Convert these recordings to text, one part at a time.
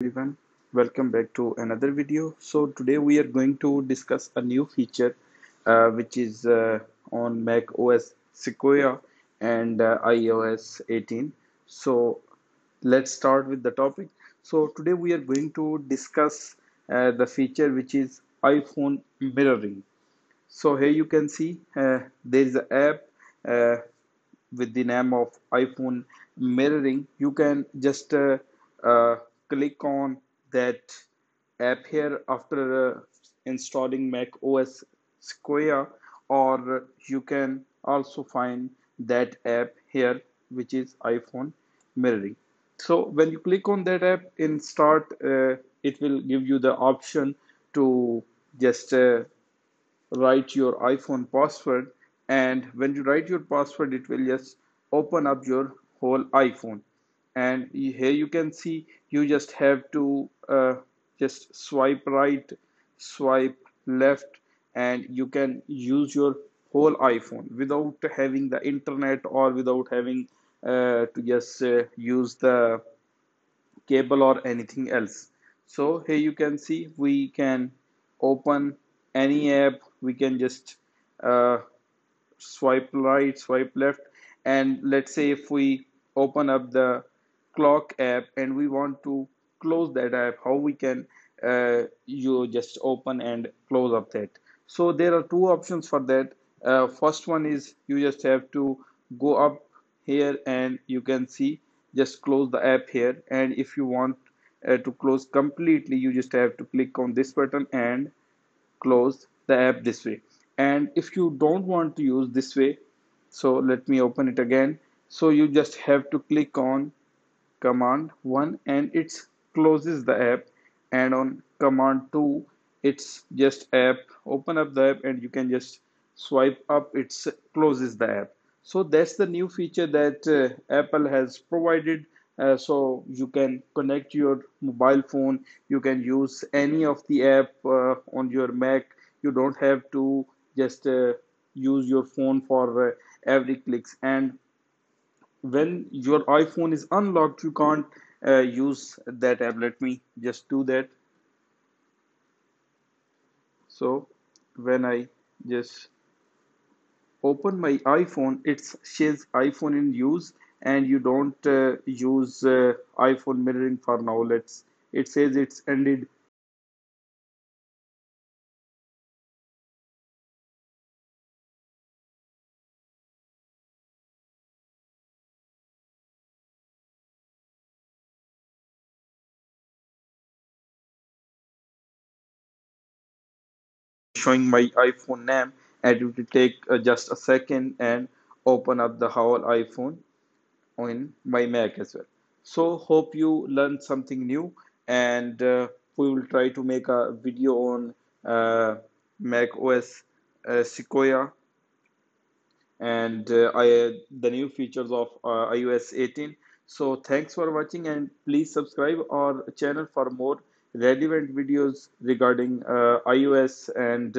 Everyone, welcome back to another video. So today we are going to discuss a new feature which is on macOS Sequoia and iOS 18. So let's start with the topic. So today we are going to discuss the feature which is iPhone mirroring. So here you can see there is an app uh, with the name of iPhone mirroring. You can just uh, click on that app here after installing Mac OS Sequoia, or you can also find that app here, which is iPhone mirroring. So when you click on that app in start, it will give you the option to just write your iPhone password, and when you write your password it will just open up your whole iPhone. And here you can see you just have to just swipe right, swipe left, and you can use your whole iPhone without having the internet or without having to just use the cable or anything else. So here you can see we can open any app. We can just uh, swipe right, swipe left, and let's say if we open up the clock app and we want to close that app, how we can you just open and close up that. So there are two options for that. First one is you just have to go up here and you can see just close the app here, and if you want to close completely, you just have to click on this button and close the app this way. And if you don't want to use this way, so let me open it again. So you just have to click on command 1 and it closes the app, and on command 2 it's just app, open up the app, and you can just swipe up, it closes the app. So that's the new feature that Apple has provided. So you can connect your mobile phone, you can use any of the app on your Mac. You don't have to just use your phone for every clicks. And when your iPhone is unlocked, you can't use that app. Let me just do that. So when I just open my iPhone, it says iPhone in use, and you don't use iPhone mirroring for now. It says it's ended. Showing my iPhone name, and it will take just a second and open up the whole iPhone on my Mac as well. So hope you learned something new, and we will try to make a video on Mac OS Sequoia and the new features of iOS 18. So thanks for watching, and please subscribe our channel for more relevant videos regarding iOS and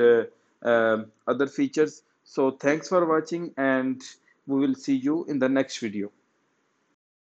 other features. So thanks for watching, and we will see you in the next video.